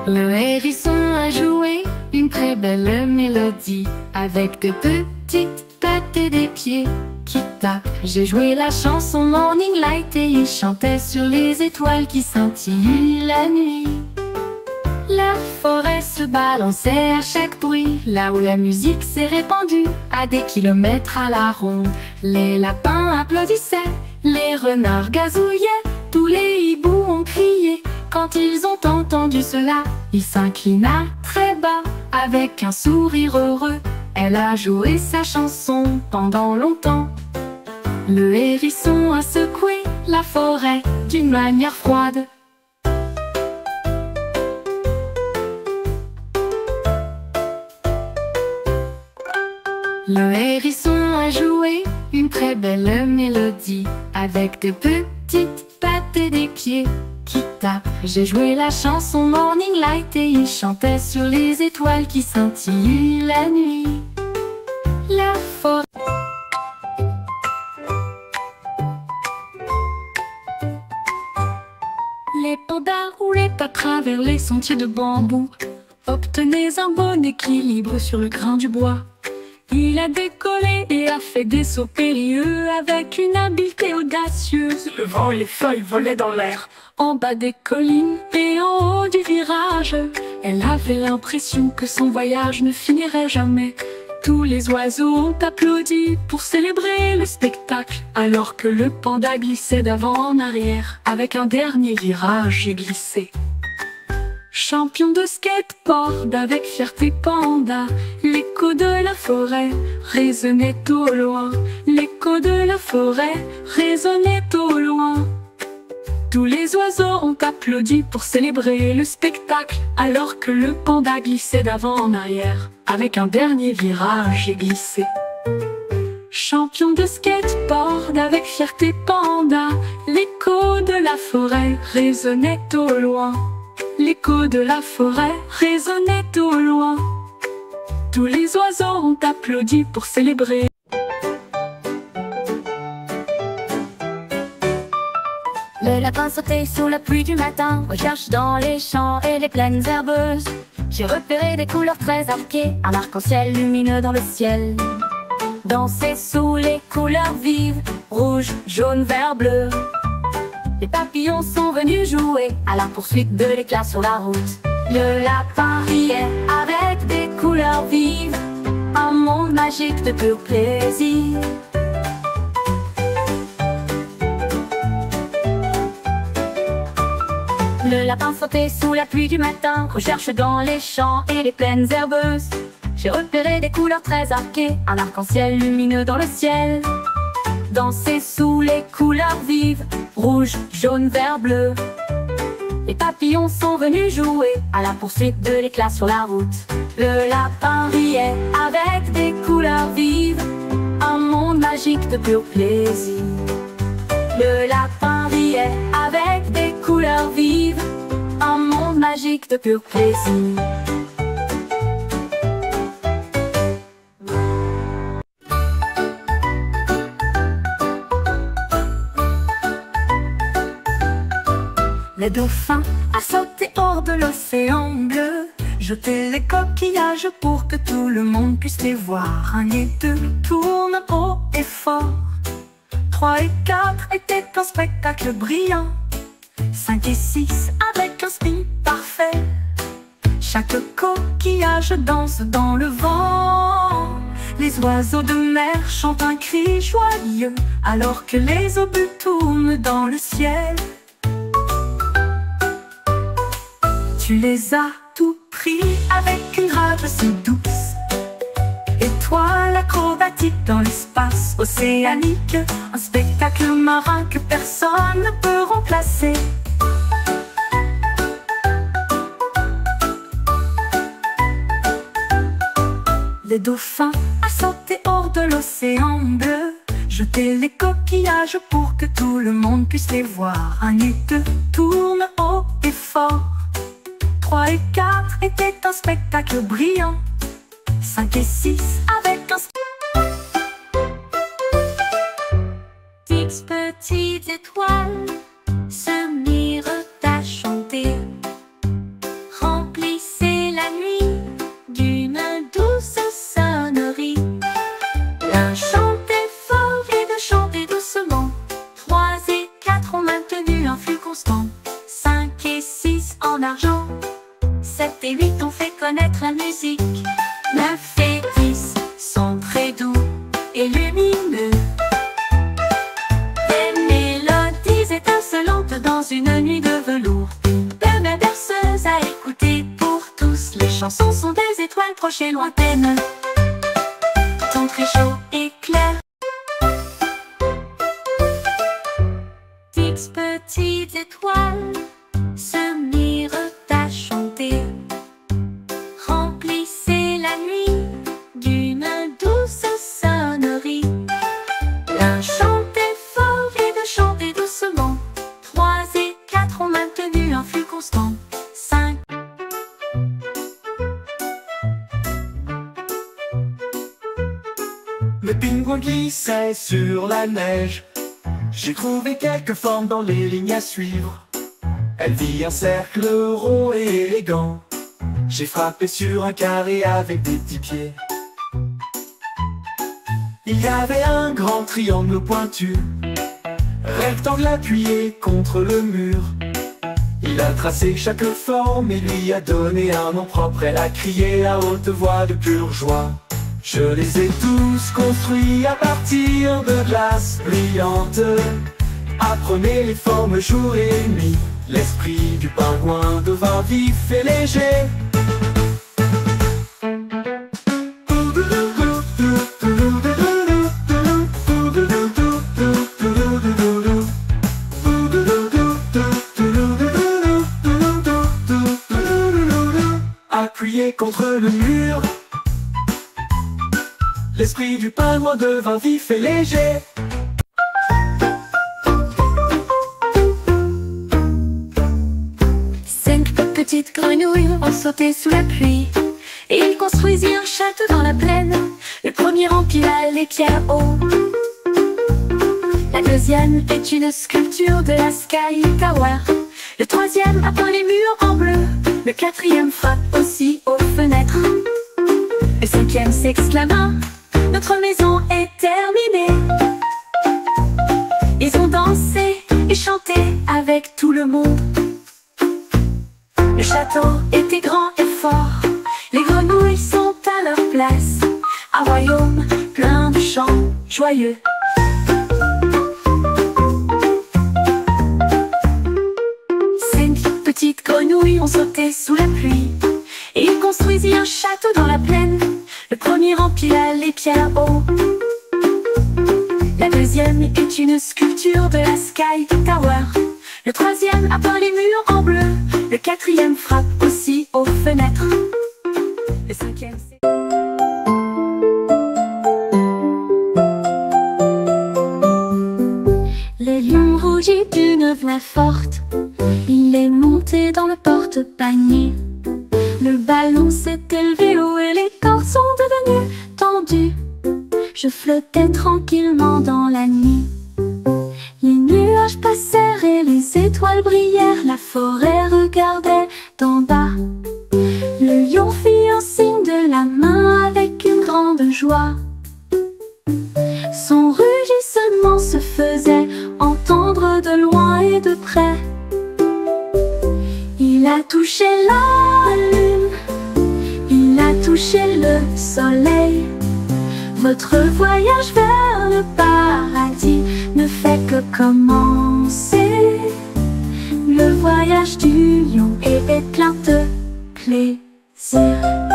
Le hérisson a joué une très belle mélodie avec de petites pattes et des pieds qui tapent. J'ai joué la chanson Morning Light et il chantait sur les étoiles qui scintillent la nuit. La forêt se balançait à chaque bruit, là où la musique s'est répandue à des kilomètres à la ronde. Les lapins applaudissaient, les renards gazouillaient, tous les hiboux ont crié. Quand ils ont entendu cela, il s'inclina très bas, avec un sourire heureux. Elle a joué sa chanson pendant longtemps. Le hérisson a secoué la forêt d'une manière froide. Le hérisson a joué une très belle mélodie avec de petites pattes et des pieds qui tapent. J'ai joué la chanson Morning Light et il chantait sur les étoiles qui scintillent la nuit. La forêt. Les pandas roulaient à travers les sentiers de bambou, obtenaient un bon équilibre sur le grain du bois. Il a décollé et a fait des sauts périlleux avec une habileté audacieuse. Le vent et les feuilles volaient dans l'air, en bas des collines et en haut du virage. Elle avait l'impression que son voyage ne finirait jamais. Tous les oiseaux ont applaudi pour célébrer le spectacle, alors que le panda glissait d'avant en arrière. Avec un dernier virage, j'ai glissé. Champion de skateboard avec fierté panda, l'écho de la forêt résonnait au loin. L'écho de la forêt résonnait au loin. Tous les oiseaux ont applaudi pour célébrer le spectacle, alors que le panda glissait d'avant en arrière. Avec un dernier virage, j'ai glissé. Champion de skateboard avec fierté panda, l'écho de la forêt résonnait au loin. L'écho de la forêt résonnait au loin. Tous les oiseaux ont applaudi pour célébrer. Le lapin sautait sous la pluie du matin, recherche dans les champs et les plaines herbeuses. J'ai repéré des couleurs très arquées, un arc-en-ciel lumineux dans le ciel. Danser sous les couleurs vives, rouge, jaune, vert, bleu. Les papillons sont venus jouer à la poursuite de l'éclat sur la route. Le lapin riait avec des couleurs vives, un monde magique de pur plaisir. Le lapin sautait sous la pluie du matin, recherche dans les champs et les plaines herbeuses. J'ai repéré des couleurs très arquées, un arc-en-ciel lumineux dans le ciel. Danser sous les couleurs vives, rouge, jaune, vert, bleu. Les papillons sont venus jouer à la poursuite de l'éclat sur la route. Le lapin riait avec des couleurs vives, un monde magique de pur plaisir. Le lapin riait avec des couleurs vives, un monde magique de pur plaisir. Le dauphin a sauté hors de l'océan bleu, jeté les coquillages pour que tout le monde puisse les voir. 1 et 2 tournent haut et fort, 3 et 4 étaient un spectacle brillant, 5 et 6 avec un spin parfait. Chaque coquillage danse dans le vent, les oiseaux de mer chantent un cri joyeux, alors que les obus tournent dans le ciel. Tu les as tout pris avec une grâce si douce, étoile acrobatique dans l'espace océanique, un spectacle marin que personne ne peut remplacer. Le dauphin a sauté hors de l'océan bleu, jeté les coquillages pour que tout le monde puisse les voir. 1 et 2 tournent haut et fort, 3 et 4 étaient un spectacle brillant, 5 et 6 avec un... Petite étoile se mirent à chanter, remplie constant. 5 et 6 en argent. 7 et 8 ont fait connaître la musique. 9 et 10 sont très doux et lumineux. Des mélodies étincelantes dans une nuit de velours. Belle berceuse à écouter pour tous. Les chansons sont des étoiles proches et lointaines. Temps très chaud et clair. Six petites étoiles se mirent à chanter. Remplissez la nuit d'une douce sonnerie. L'un chantait fort et deux chantaient doucement. 3 et 4 ont maintenu un flux constant. 5. Le pingouin glissait sur la neige. J'ai trouvé quelques formes dans les lignes à suivre. Elle vit un cercle rond et élégant. J'ai frappé sur un carré avec des petits pieds. Il y avait un grand triangle pointu, rectangle appuyé contre le mur. Il a tracé chaque forme et lui a donné un nom propre. Elle a crié à haute voix de pure joie. Je les ai tous construits à partir de glace brillante. Apprenez les formes jour et nuit. L'esprit du pingouin devint vif et léger. Appuyé contre le mur, l'esprit du pingouin devint vif et léger. Cinq petites grenouilles ont sauté sous la pluie. Et ils construisirent un château dans la plaine. Le premier empila les pierres hauts. La deuxième est une sculpture de la Sky Tower. Le troisième a peint les murs en bleu. Le quatrième frappe aussi aux fenêtres. Le cinquième s'exclama: notre maison est terminée. Ils ont dansé et chanté avec tout le monde. Le château était grand et fort. Les grenouilles sont à leur place. Un royaume plein de chants joyeux. Cinq petites grenouilles ont sauté sous la pluie. Et ils construisirent un château dans la plaine. Le premier empila les pierres hauts. La deuxième est une sculpture de la Sky Tower. Le troisième a peint les murs en bleu. Le quatrième frappe aussi aux fenêtres. Le cinquième c'est... Les lions rougis d'une voix forte. Il est monté dans le porte-panier. Le ballon s'est élevé haut et les cordes sont devenues tendues. Je flottais tranquillement dans la nuit. Les nuages passèrent et les étoiles brillèrent. La forêt regardait d'en bas. Le lion fit un signe de la main avec une grande joie. Son rugissement se faisait entendre de loin et de près. Il a touché la lune, il a touché le soleil. Votre voyage vers le paradis ne fait que commencer. Le voyage du lion est plein de plaisir.